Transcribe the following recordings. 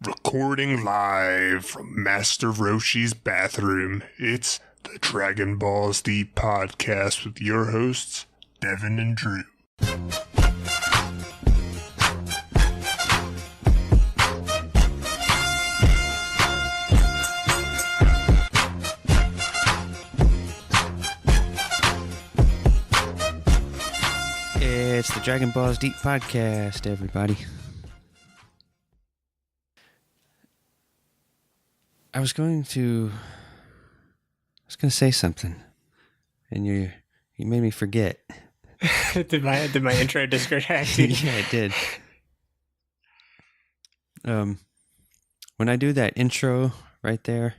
Recording live from Master Roshi's bathroom, it's the Dragon Ball Z podcast with your hosts, Devin and Drew. It's the Dragon Ball Z podcast, everybody. I was going to say something, and you made me forget. Did my intro distract you? Yeah, it did. When I do that intro right there,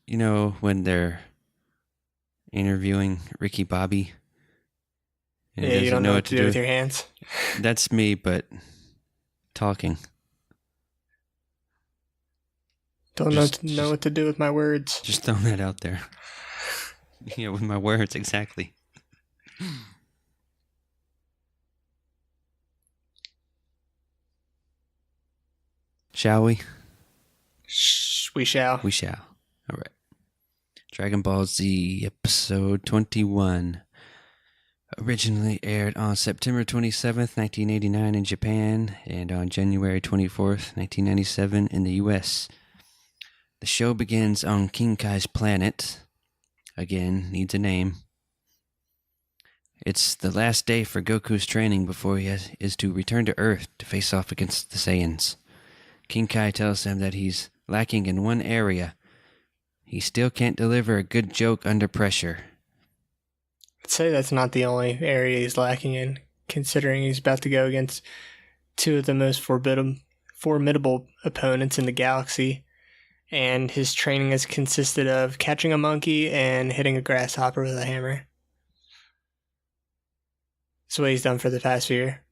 you know, when they're interviewing Ricky Bobby, and Yeah, he you doesn't don't know what to do with your hands. That's me, but talking. Don't know what to do with my words. Just throwing that out there. Yeah, with my words, exactly. Shall we? We shall. We shall. All right. Dragon Ball Z episode 21. Originally aired on September 27th, 1989 in Japan, and on January 24th, 1997 in the US. The show begins on King Kai's planet. Again, needs a name. It's the last day for Goku's training before he is to return to Earth to face off against the Saiyans. King Kai tells him that he's lacking in one area. He still can't deliver a good joke under pressure. I'd say that's not the only area he's lacking in, considering he's about to go against two of the most formidable opponents in the galaxy. And his training has consisted of catching a monkey and hitting a grasshopper with a hammer. That's what he's done for the past year.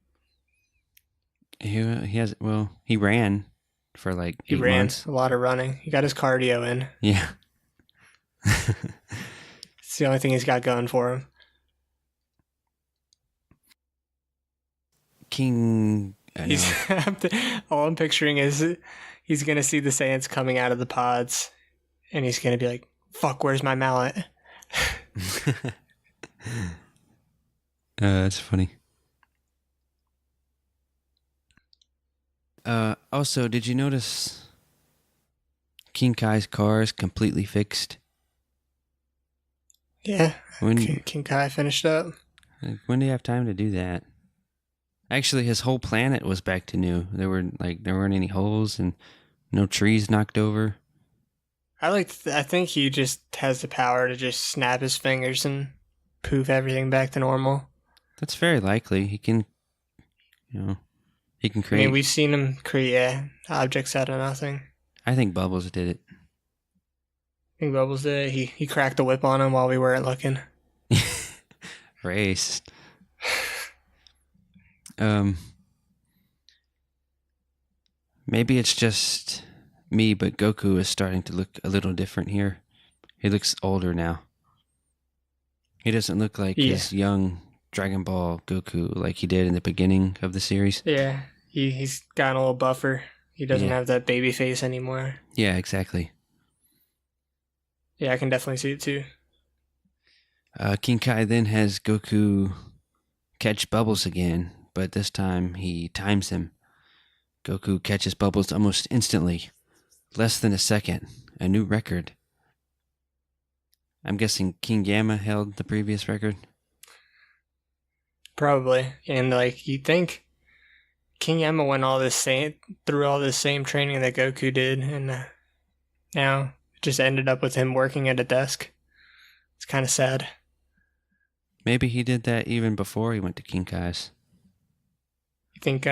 He ran for like 8 months. A lot of running. He got his cardio in. Yeah. It's the only thing he's got going for him. All I'm picturing is he's going to see the Saiyans coming out of the pods, and he's going to be like, fuck, where's my mallet? That's funny. Also, did you notice King Kai's car is completely fixed? Yeah, King Kai finished up. When do you have time to do that? Actually, his whole planet was back to new. There weren't any holes and no trees knocked over. I think he just has the power to just snap his fingers and poof everything back to normal. That's very likely. He can create. I mean, we've seen him create objects out of nothing. I think Bubbles did it. I think Bubbles did it. He cracked the whip on him while we weren't looking. Racist. Maybe it's just me, but Goku is starting to look a little different here. He looks older now. He doesn't look like his young Dragon Ball Goku like he did in the beginning of the series. Yeah, he's gotten a little buffer. He doesn't have that baby face anymore. Yeah, exactly. Yeah, I can definitely see it too. King Kai then has Goku catch Bubbles again, but this time he times him. Goku catches Bubbles almost instantly. Less than a second. A new record. I'm guessing King Gamma held the previous record? Probably. And you'd think King Gamma went through all this same training that Goku did, and now it just ended up with him working at a desk. It's kind of sad. Maybe he did that even before he went to King Kai's. You think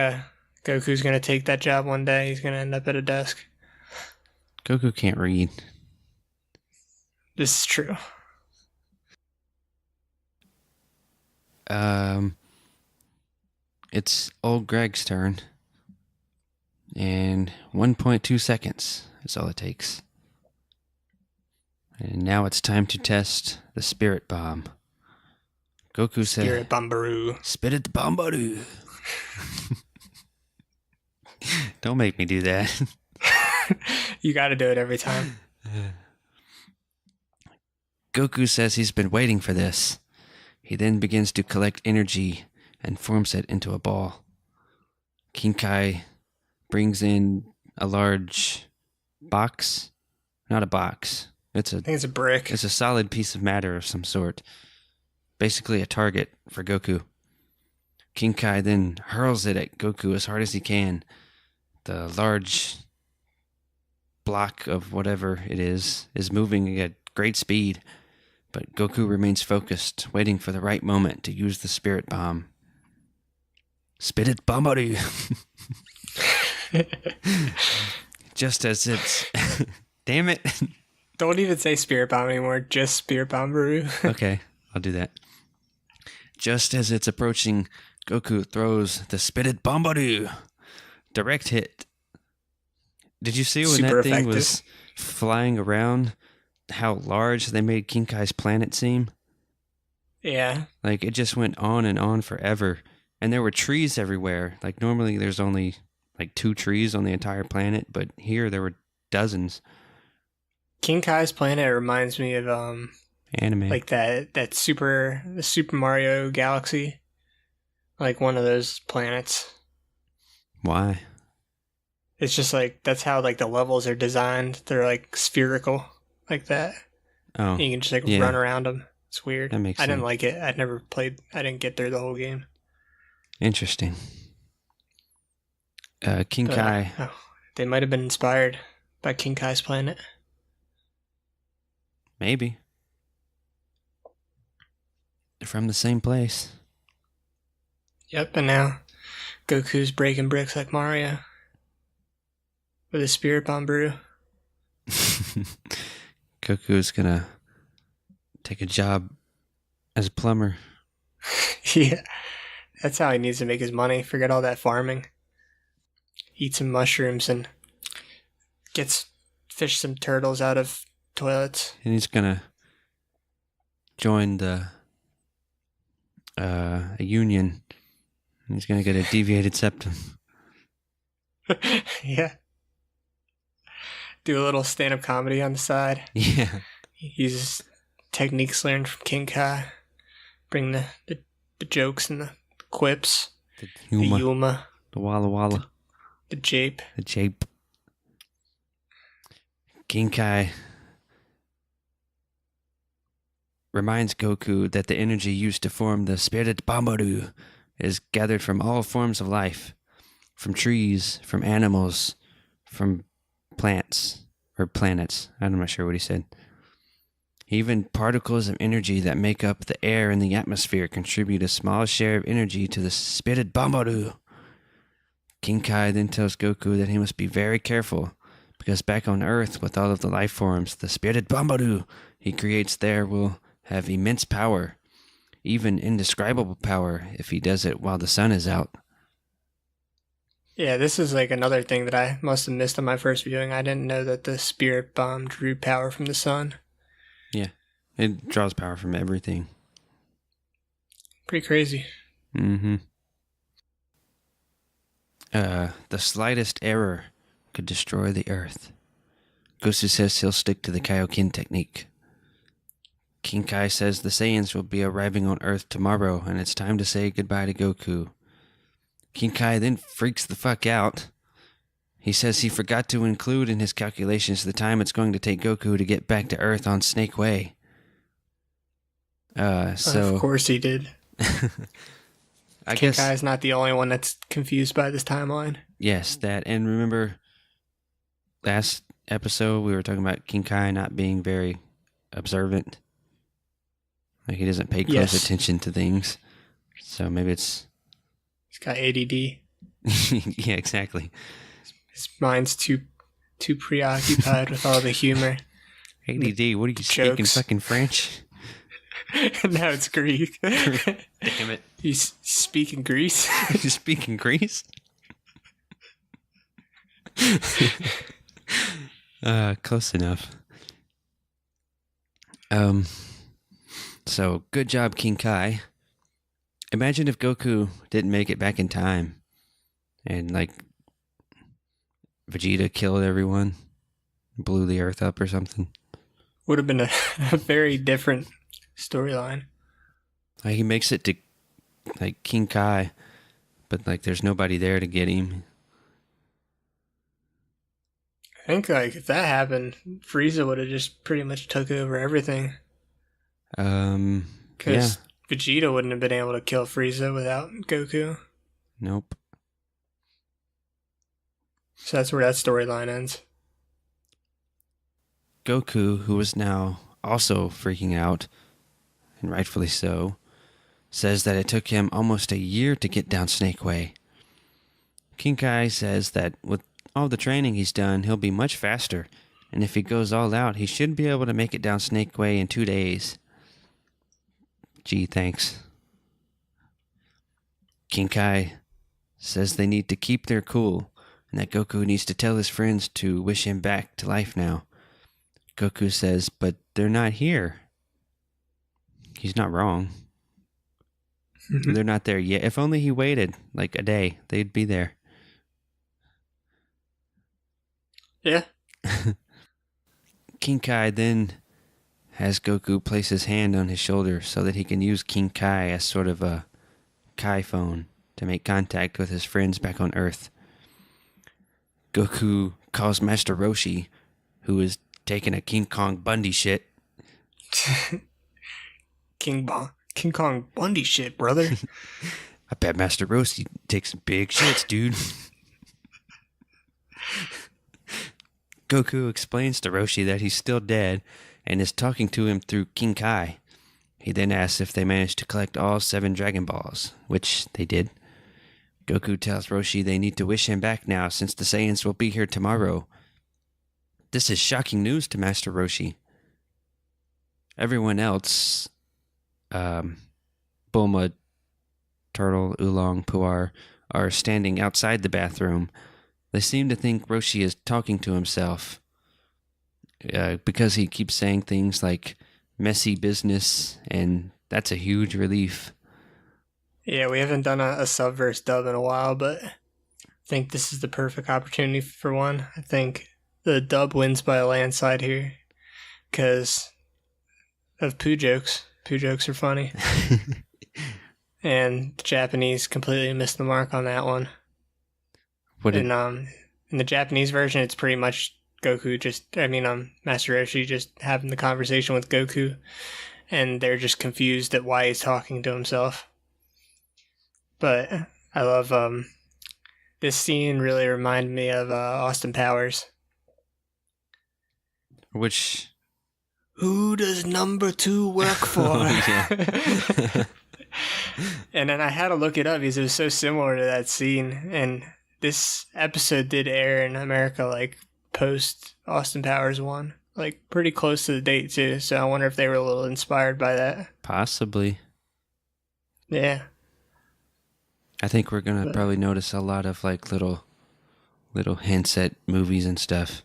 Goku's going to take that job one day? He's going to end up at a desk? Goku can't read. This is true. It's old Greg's turn. And 1.2 seconds is all it takes. And now it's time to test the Spirit Bomb. Goku said, Spirit Bomburu. Spirit Bomburu. Don't make me do that. You got to do it every time. Goku says he's been waiting for this. He then begins to collect energy and forms it into a ball. King Kai brings in a large box. Not a box. I think it's a brick. It's a solid piece of matter of some sort. Basically a target for Goku. King Kai then hurls it at Goku as hard as he can. The large block of whatever it is moving at great speed, but Goku remains focused, waiting for the right moment to use the Spirit Bomb. Spirit Bomburu! Just as it's... Damn it! Don't even say Spirit Bomb anymore, just Spirit Bomburu. Okay, I'll do that. Just as it's approaching, Goku throws the Spirit Bomburu. Direct hit. Did you see when Super that thing effective. was flying around, how large they made King Kai's planet seem? Yeah. Like, it just went on and on forever. And there were trees everywhere. Like, normally there's only, like, 2 trees on the entire planet, but here there were dozens. King Kai's planet reminds me of Anime. like the Super Mario Galaxy. Like one of those planets. Why? It's just like that's how like the levels are designed. They're like spherical like that. Oh, You can just like yeah. run around them. It's weird. That makes I didn't sense. like it. I never played. I didn't get through the whole game. Interesting. King But, Kai. they might have been inspired by King Kai's planet. Maybe. They're from the same place. Yep, and now Goku's breaking bricks like Mario with his Spirit Bomburu. Goku's gonna take a job as a plumber. Yeah, that's how he needs to make his money. Forget all that farming. Eat some mushrooms and fish some turtles out of toilets. And he's gonna join a union. He's gonna get a deviated septum. Yeah. Do a little stand-up comedy on the side. Yeah. He uses techniques learned from King Kai. Bring the jokes and the quips. The The Yuma. Yuma. The Walla Walla. The Jape. The Jape. King Kai reminds Goku that the energy used to form the Spirit Bomburu is gathered from all forms of life. From trees, from animals, from plants, or planets. I'm not sure what he said. Even particles of energy that make up the air in the atmosphere contribute a small share of energy to the Spirit Bomburu. King Kai then tells Goku that he must be very careful, because back on Earth, with all of the life forms, the Spirit Bomburu he creates there will have immense power, even indescribable power if he does it while the sun is out. Yeah, this is like another thing that I must have missed on my first viewing. I didn't know that the Spirit Bomb drew power from the sun. Yeah, it draws power from everything. Pretty crazy. Mm-hmm. The slightest error could destroy the Earth. Goku says he'll stick to the Kaio-ken technique. King Kai says the Saiyans will be arriving on Earth tomorrow, and it's time to say goodbye to Goku. King Kai then freaks the fuck out. He says he forgot to include in his calculations the time it's going to take Goku to get back to Earth on Snake Way. Of course he did. I King guess Kai is not the only one that's confused by this timeline. yes, that. And remember, last episode we were talking about King Kai not being very observant. Like he doesn't pay close Yes. attention to things. So maybe it's He's got ADD. yeah, exactly. His mind's too preoccupied with all the humor. ADD, what are you speaking Jokes. fucking French? Now it's Greek. Damn it. He's speaking Greece. You speaking Greece? Close enough. So good job, King Kai. Imagine if Goku didn't make it back in time, and like Vegeta killed everyone, blew the earth up or something. Would have been a very different storyline. Like, he makes it to like King Kai, but like there's nobody there to get him. I think like if that happened, Frieza would have just pretty much took over everything. Yeah. Because Vegeta wouldn't have been able to kill Frieza without Goku. Nope. So that's where that storyline ends. Goku, who is now also freaking out, and rightfully so, says that it took him almost a year to get down Snake Way. King Kai says that with all the training he's done, he'll be much faster, and if he goes all out, he should be able to make it down Snake Way in 2 days. Gee, thanks. King Kai says they need to keep their cool, and that Goku needs to tell his friends to wish him back to life now. Goku says, but they're not here. He's not wrong. They're not there yet. If only he waited like a day, they'd be there. Yeah. King Kai then has Goku place his hand on his shoulder so that he can use King Kai as sort of a Kai phone to make contact with his friends back on Earth. Goku calls Master Roshi, who is taking a King Kong Bundy shit. King Kong Bundy shit, brother. I bet Master Roshi takes some big shits, dude. Goku explains to Roshi that he's still dead and is talking to him through King Kai. He then asks if they managed to collect all 7 Dragon Balls, which they did. Goku tells Roshi they need to wish him back now since the Saiyans will be here tomorrow. This is shocking news to Master Roshi. Everyone else, Bulma, Turtle, Oolong, Puar, are standing outside the bathroom. They seem to think Roshi is talking to himself because he keeps saying things like messy business, and that's a huge relief. Yeah, we haven't done a subverse dub in a while, but I think this is the perfect opportunity for one. I think the dub wins by a landslide here because of poo jokes. Poo jokes are funny. And the Japanese completely missed the mark on that one. In the Japanese version, it's pretty much Goku Master Roshi just having the conversation with Goku, and they're just confused at why he's talking to himself. But I love this scene. Really reminded me of Austin Powers. Which? Who does number 2 work for? Oh, And then I had to look it up because it was so similar to that scene. And this episode did air in America like post Austin Powers 1, like pretty close to the date too. So I wonder if they were a little inspired by that. Possibly. Yeah. I think we're gonna probably notice a lot of like little hints at movies and stuff.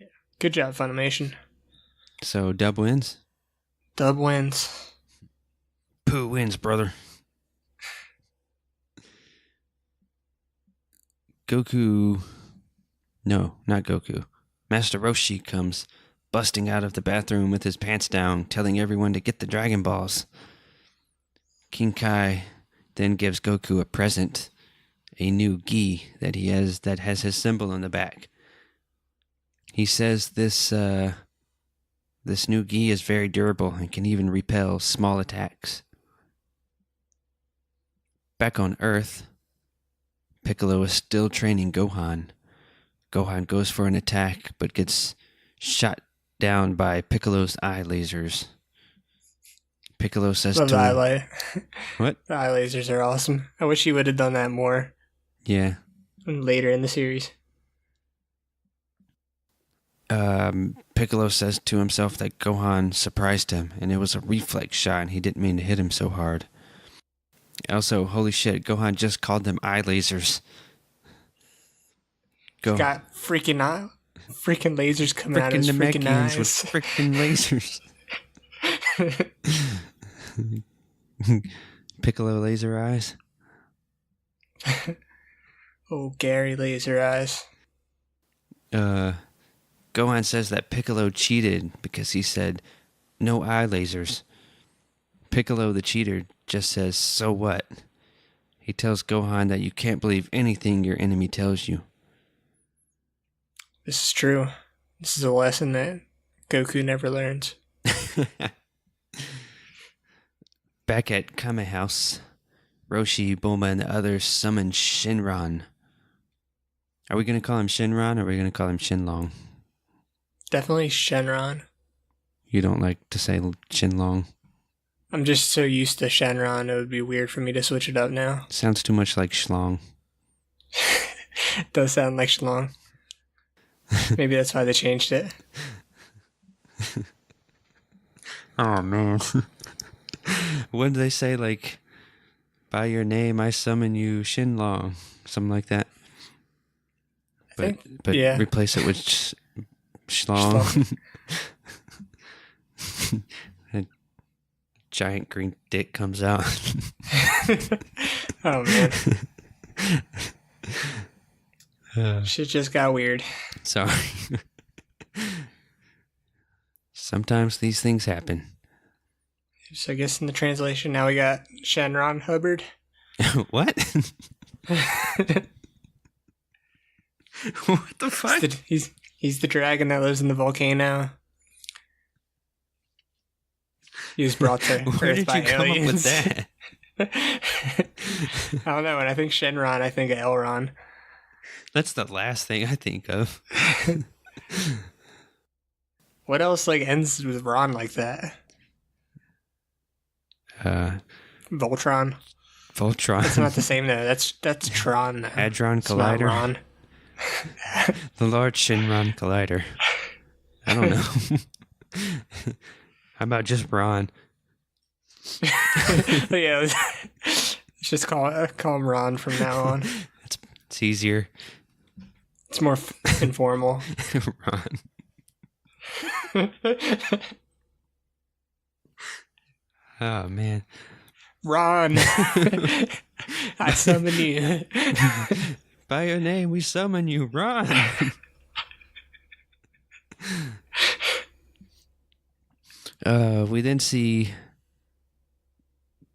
Yeah. Good job, Funimation. So dub wins? Dub wins. Pooh wins, brother. Goku... No, not Goku. Master Roshi comes busting out of the bathroom with his pants down, telling everyone to get the Dragon Balls. King Kai then gives Goku a present, a new gi that has his symbol on the back. He says this new gi is very durable and can even repel small attacks. Back on Earth, Piccolo is still training Gohan. Gohan goes for an attack, but gets shot down by Piccolo's eye lasers. Piccolo says Love to him... What? The eye lasers are awesome. I wish he would have done that more. Yeah. Later in the series. Piccolo says to himself that Gohan surprised him, and it was a reflex shot, and he didn't mean to hit him so hard. Also, holy shit, Gohan just called them eye lasers. He's got freaking lasers coming out of his freaking eyes. With freaking lasers. Piccolo laser eyes. Oh, Gary laser eyes. Gohan says that Piccolo cheated because he said, no eye lasers. Piccolo the cheater just says, so what? He tells Gohan that you can't believe anything your enemy tells you. This is true. This is a lesson that Goku never learns. Back at Kame House, Roshi, Bulma, and the others summon Shenron. Are we going to call him Shenron or are we going to call him Shenlong? Definitely Shenron. You don't like to say Shenlong? I'm just so used to Shenron, it would be weird for me to switch it up now. Sounds too much like Schlong. Does sound like Shlong. Maybe that's why they changed it. Oh, man. What did they say? Like, by your name, I summon you, Shenlong. Something like that. But yeah. Replace it with Schlong. A giant green dick comes out. Oh, man. Shit just got weird. Sorry. Sometimes these things happen. So I guess in the translation now we got Shenron Hubbard. What? What the fuck? He's the dragon that lives in the volcano. He was brought to Where Earth did by you come aliens. up with that? I don't know. When I think Shenron, I think of Elron. That's the last thing I think of. What else ends with Ron like that? Voltron. Voltron. That's not the same though. That's Tron though. Hadron It's not Collider. Ron. The Large Shenron Collider. I don't know. How about just Ron? Yeah, let's just call him Ron from now on. It's easier. It's more informal. Ron. Oh, man. Ron, I summon you. By your name, we summon you, Ron. We then see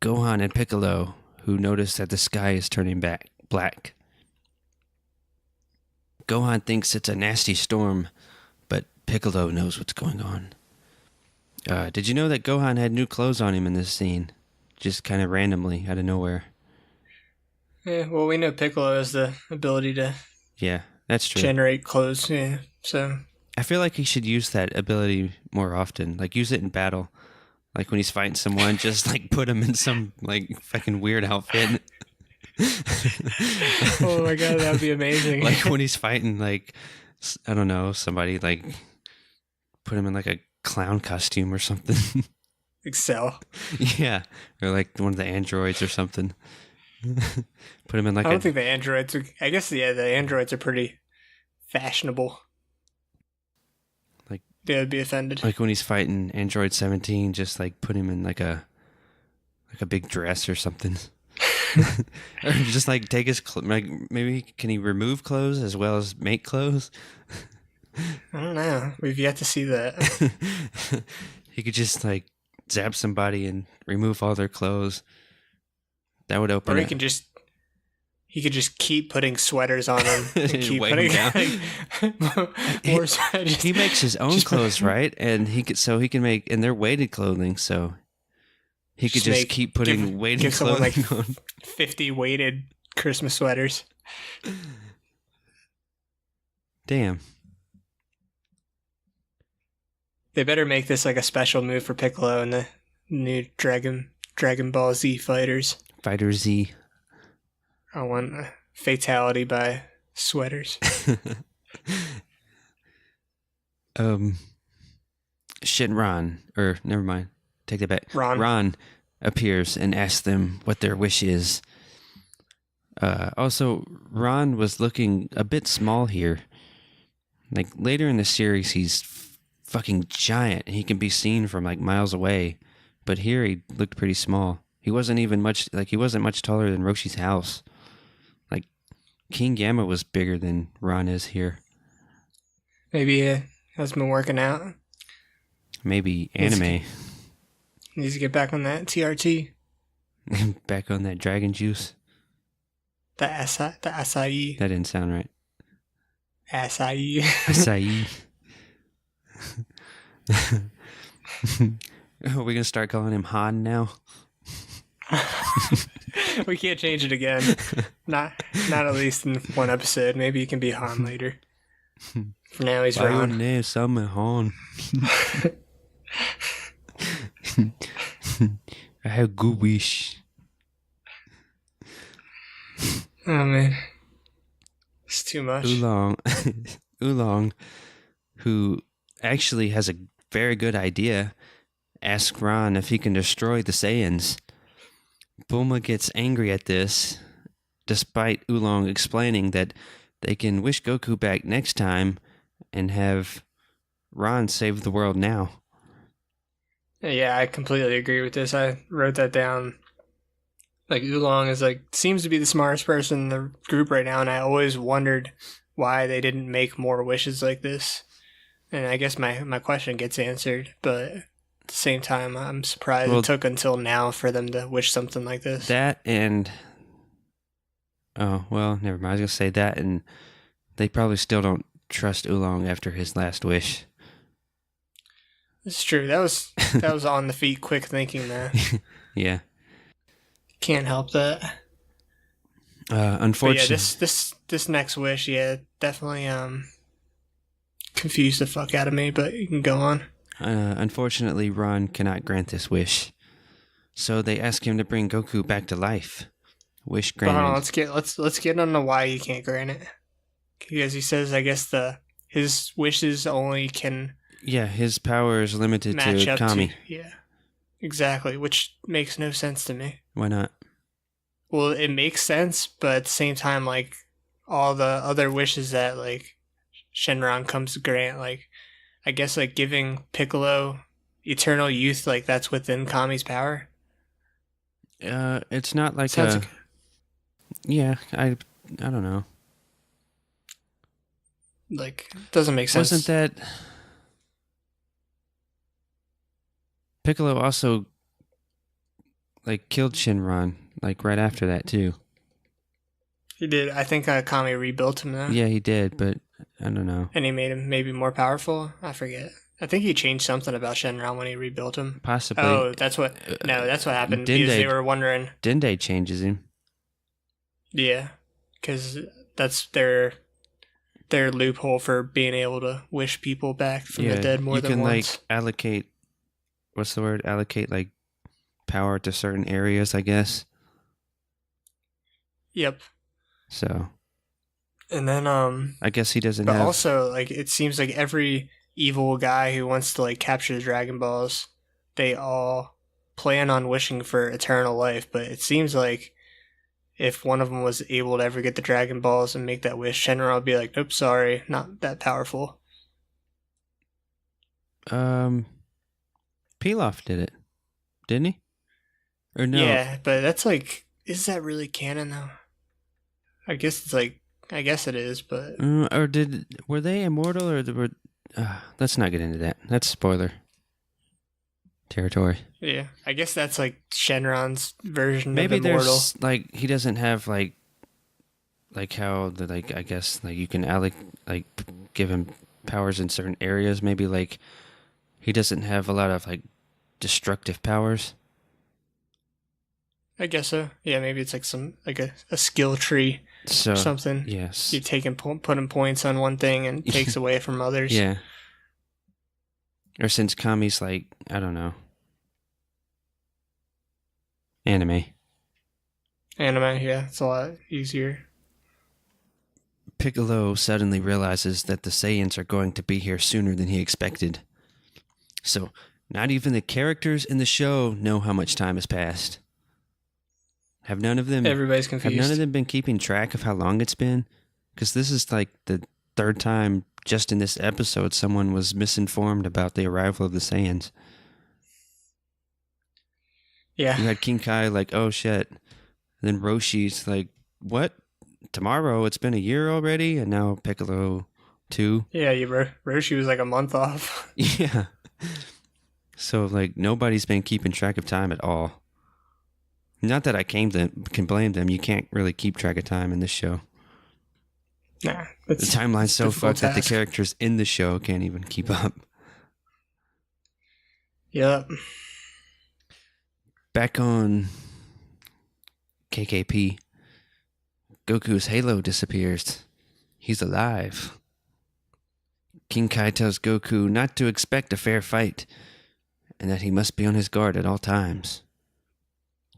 Gohan and Piccolo, who notice that the sky is turning black. Gohan thinks it's a nasty storm, but Piccolo knows what's going on. Did you know that Gohan had new clothes on him in this scene? Just kind of randomly, out of nowhere. Yeah, well, we know Piccolo has the ability to that's true. generate clothes, yeah, so... I feel like he should use that ability more often. Like, use it in battle. Like, when he's fighting someone, just, put him in some, fucking weird outfit. Oh my god, that would be amazing. Like, when he's fighting, I don't know, somebody, put him in, a clown costume or something. Excel. Yeah. Or, one of the androids or something. Put him in, I don't think the androids are... I guess, yeah, the androids are pretty fashionable. They would be offended. Like when he's fighting Android 17, just put him in a big dress or something. Or just take his maybe can he remove clothes as well as make clothes? I don't know. We've yet to see that. He could just zap somebody and remove all their clothes. That would open. Or he could just keep putting sweaters on him and keep putting down. More sweaters. He makes his own clothes, right? And he can make, and they're weighted clothing, so he could just keep putting weighted clothing on. 50 weighted Christmas sweaters. Damn. They better make this a special move for Piccolo in the new Dragon Ball Z FighterZ. FighterZ. I want a fatality by sweaters. Shenron, or never mind, take that back. Ron appears and asks them what their wish is. Also, Ron was looking a bit small here. Later in the series, he's fucking giant and he can be seen from miles away. But here he looked pretty small. He wasn't even much taller than Roshi's house. King Gamma was bigger than Ron is here. Maybe hasn't been working out. Maybe anime. Needs to get back on that TRT. Back on that dragon juice. The acai. That didn't sound right. Acai. Acai. Are we gonna start calling him Han now? We can't change it again. Not at least in one episode. Maybe he can be Han later. For now, he's Ron. Name Summer Han. I have good wish. Oh man, it's too much. Oolong, who actually has a very good idea, asks Ron if he can destroy the Saiyans. Bulma gets angry at this, despite Oolong explaining that they can wish Goku back next time and have Ron save the world now. Yeah, I completely agree with this. I wrote that down. Like, Oolong is seems to be the smartest person in the group right now, and I always wondered why they didn't make more wishes like this. And I guess my question gets answered, but at the same time, I'm surprised it took until now for them to wish something like this. That and... Oh, well, never mind. I was going to say that, and they probably still don't trust Oolong after his last wish. It's true. That was on the feet, quick thinking there. Yeah. Can't help that. Unfortunately, yeah, this next wish, definitely confused the fuck out of me. But you can go on. Unfortunately, Ron cannot grant this wish, so they ask him to bring Goku back to life. Wish granted. Let's get on to why he can't grant it. Because he says, I guess his wishes only can. Yeah, his power is limited to Kami. Yeah, exactly, which makes no sense to me. Why not? Well, it makes sense, but at the same time, all the other wishes that Shenron comes to grant, I guess giving Piccolo eternal youth, that's within Kami's power. It's not like Yeah, I don't know. Doesn't make sense. Wasn't that Piccolo also killed Shenron right after that too? He did. I think Kami rebuilt him though. Yeah, he did, but I don't know. And he made him maybe more powerful. I forget. I think he changed something about Shenron when he rebuilt him. Possibly. Oh, that's what happened. Because they were wondering. Dende changes him. Yeah, because that's their loophole for being able to wish people back from the dead more than once. You can allocate. What's the word? Allocate power to certain areas, I guess. Yep. So. And then I guess he doesn't but have. Also, it seems like every evil guy who wants to capture the Dragon Balls, they all plan on wishing for eternal life. But it seems like if one of them was able to ever get the Dragon Balls and make that wish, Shenron would be like, "Nope, sorry, not that powerful." Pilaf did it, didn't he? Or no? Yeah, but that's is that really canon though? I guess I guess it is, but or were they immortal or were? Let's not get into that. That's spoiler territory. Yeah, I guess that's Shenron's version Maybe of immortal. There's he doesn't have how the I guess you can give him powers in certain areas. Maybe he doesn't have a lot of destructive powers. I guess so. Yeah, maybe it's some a skill tree or something. Yes, you take and putting points on one thing and takes away from others. Yeah. Or since Kami's I don't know. Anime, yeah, it's a lot easier. Piccolo suddenly realizes that the Saiyans are going to be here sooner than he expected. So, not even the characters in the show know how much time has passed. Have none of them... Everybody's confused. Have none of them been keeping track of how long it's been? Because this is the third time just in this episode someone was misinformed about the arrival of the Saiyans. Yeah. You had King Kai oh shit. And then Roshi's what? Tomorrow? It's been a year already? And now Piccolo 2. Yeah, Roshi was like a month off. Yeah. So, like, nobody's been keeping track of time at all. Not that I can blame them. You can't really keep track of time in this show. Nah, The timeline's so fucked that the task. characters in the show can't even keep up. Yep. Back on KKP, Goku's halo disappears. He's alive. King Kai tells Goku not to expect a fair fight, and that he must be on his guard at all times.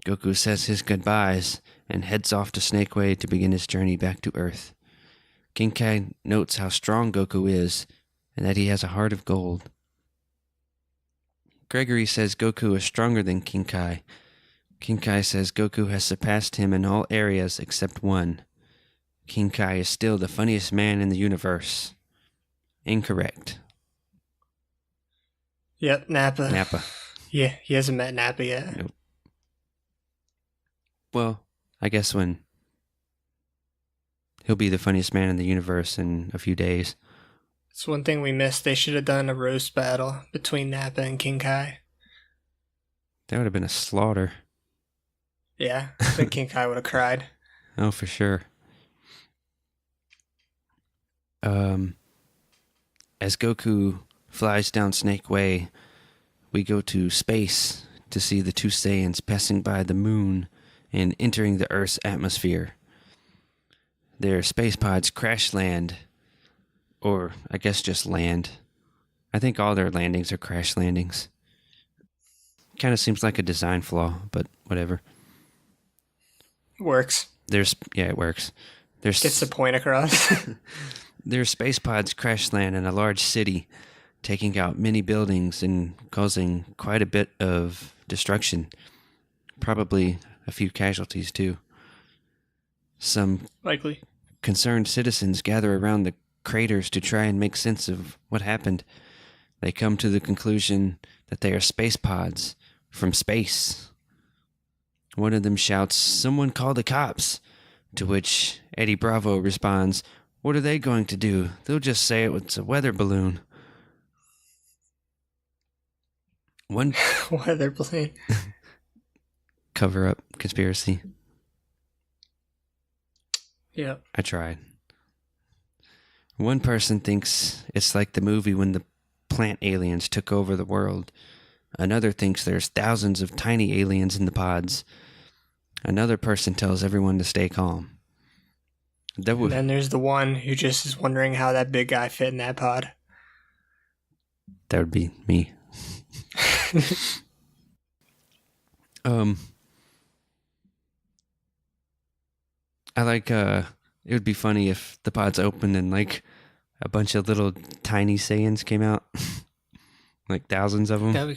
Goku says his goodbyes and heads off to Snake Way to begin his journey back to Earth. King Kai notes how strong Goku is, and that he has a heart of gold. Gregory says Goku is stronger than King Kai. King Kai says Goku has surpassed him in all areas except one. King Kai is still the funniest man in the universe. Incorrect. Yep, Nappa. Nappa. Yeah, he hasn't met Nappa yet. Nope. Well, I guess when he'll be the funniest man in the universe in a few days. It's one thing we missed. They should have done a roast battle between Nappa and King Kai. That would have been a slaughter. Yeah, I think King Kai would have cried. Oh, for sure. As Goku flies down Snake Way, we go to space to see the two Saiyans passing by the moon and entering the Earth's atmosphere. Their space pods crash land, or I guess just land. I think all their landings are crash landings. Kind of seems like a design flaw, but whatever. Works. It works. Gets the point across. Their space pods crash land in a large city, taking out many buildings and causing quite a bit of destruction. Probably a few casualties, too. Some Likely. concerned citizens gather around the craters to try and make sense of what happened. They come to the conclusion that they are space pods from space. One of them shouts, "Someone call the cops!" To which Eddie Bravo responds, "What are they going to do? They'll just say it was a weather balloon." One Weather balloon. cover-up conspiracy. Yep. I tried. One person thinks it's like the movie when the plant aliens took over the world. Another thinks there's thousands of tiny aliens in the pods. Another person tells everyone to stay calm. And then there's the one who just is wondering how that big guy fit in that pod. That would be me. I like, it would be funny if the pods opened and like a bunch of little tiny Saiyans came out. Like thousands of them.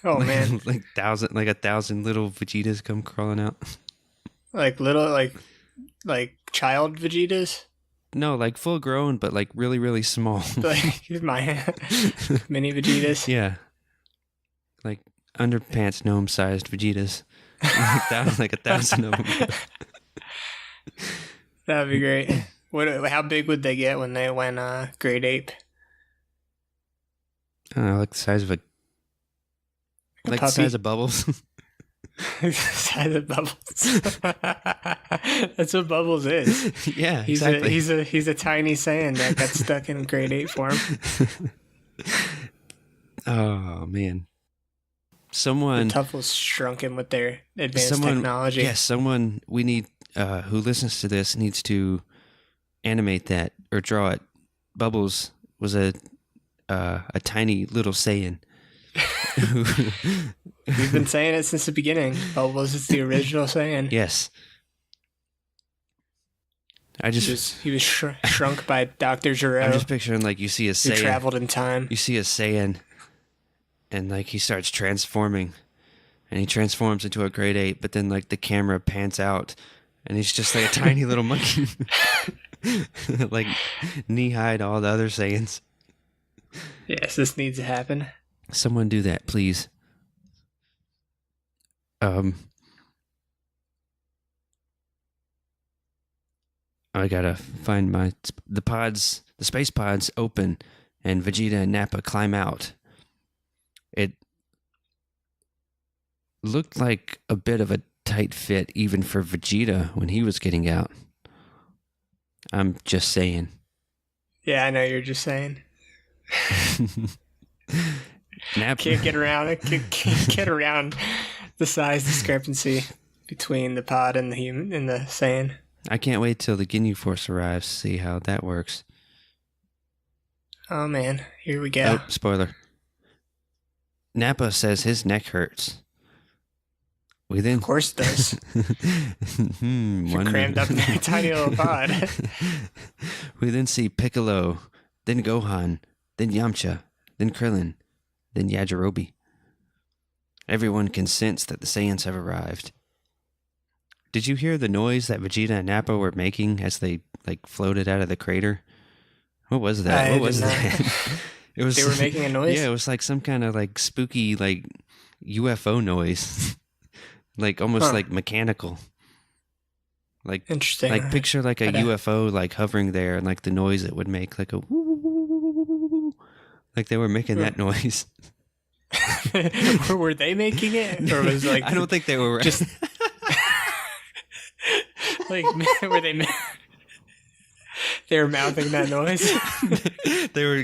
Oh man. Like a thousand little Vegetas come crawling out. Like little, like child Vegetas? No, like full grown, but like really, really small. Like my mini Vegetas? Yeah. Like underpants gnome sized Vegetas. Like a thousand of them. That'd be great. How big would they get when they went grade ape? I don't know, like the size of the size of Bubbles. Size of Bubbles. That's what Bubbles is. Yeah, he's exactly. He's a tiny Saiyan that got stuck in grade 8 form. Oh man. The Tuffles shrunk him with their advanced technology. Yes, someone we need who listens to this needs to animate that or draw it. Bubbles was a tiny little Saiyan. We've been saying it since the beginning. Bubbles is the original Saiyan. Yes. He was shrunk by Dr. Gero. I'm just picturing like you see a Saiyan. Who traveled in time. You see a Saiyan and like he starts transforming and he transforms into a grade 8, but then like the camera pans out and he's just like a tiny little monkey. Like knee high to all the other Saiyans. Yes, this needs to happen. Someone do that, please. I gotta find the pods the space pods open and Vegeta and Nappa climb out. It looked like a bit of a tight fit even for Vegeta when he was getting out. I'm just saying. Yeah, I know you're just saying. Can't get around it. Can't get around the size discrepancy between the pod and the human and the Saiyan. I can't wait till the Ginyu Force arrives to see how that works. Oh man, here we go. Oh, spoiler. Nappa says his neck hurts. We then, of course it does. You're crammed up in that tiny little pod. We then see Piccolo, then Gohan, then Yamcha, then Krillin, then Yajirobe. Everyone can sense that the Saiyans have arrived. Did you hear the noise that Vegeta and Nappa were making as they floated out of the crater? What was that? What was that? It was. They were making a noise? Yeah, it was like some kind of spooky UFO noise. Almost mechanical. Interesting. Picture a UFO hovering there and the noise it would make, like a woo. They were making that noise. Were they making it? Or was I don't think they were. Just were they were mouthing that noise? They're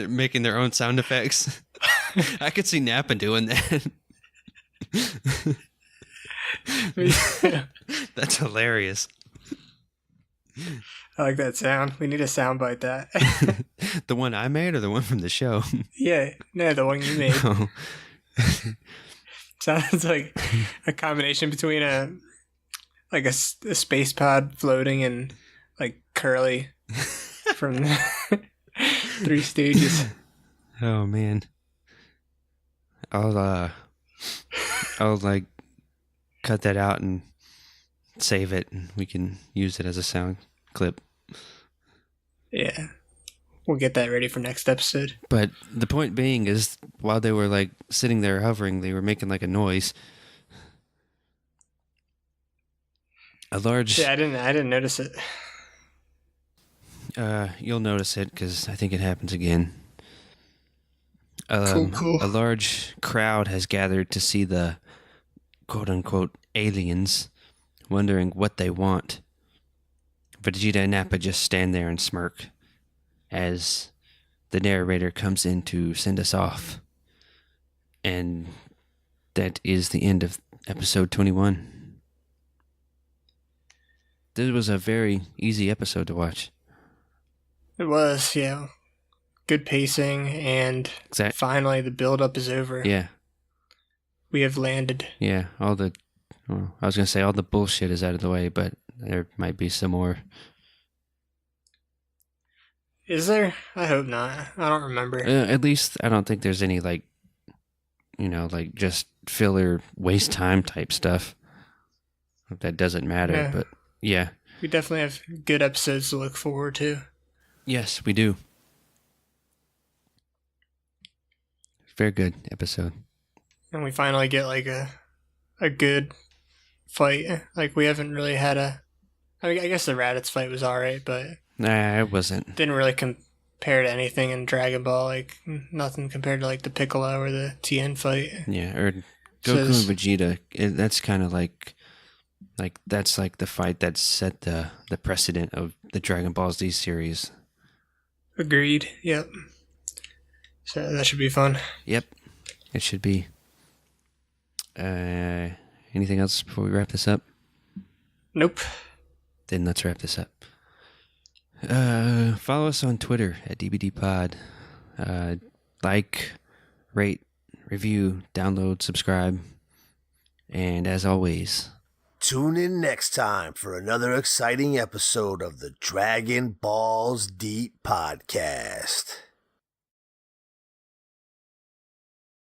making their own sound effects. I could see Nappa doing that. That's hilarious. I like that sound. We need to soundbite that. The one I made or the one from the show? Yeah, no, the one you made. Oh. Sounds like a combination between a space pod floating and Curly from Three Stooges. Oh man, I'll cut that out and save it, and we can use it as a sound clip. Yeah, we'll get that ready for next episode. But the point being is, while they were sitting there hovering, they were making a noise. A large. Yeah, I didn't notice it. You'll notice it because I think it happens again. Cool. A large crowd has gathered to see the quote-unquote aliens, wondering what they want. Vegeta and Nappa just stand there and smirk as the narrator comes in to send us off. And that is the end of episode 21. This was a very easy episode to watch. It was, yeah. Good pacing, and finally the build-up is over. Yeah. We have landed. Yeah, I was going to say all the bullshit is out of the way, but there might be some more. Is there? I hope not. I don't remember. At least I don't think there's any just filler waste time type stuff. That doesn't matter, Yeah. But yeah. We definitely have good episodes to look forward to. Yes, we do. Very good episode. And we finally get a good fight. We haven't really had I guess the Raditz fight was alright, but Nah, it wasn't. Didn't really compare to anything in Dragon Ball. Nothing compared to the Piccolo or the Tien fight. Yeah, or Goku and Vegeta. That's kind of that's the fight that set the precedent of the Dragon Ball Z series. Agreed. Yep. So that should be fun. Yep, it should be. Anything else before we wrap this up? Nope. Then let's wrap this up. Follow us on Twitter at DBDPod. Rate, review, download, subscribe. And as always, tune in next time for another exciting episode of the Dragon Balls Deep Podcast.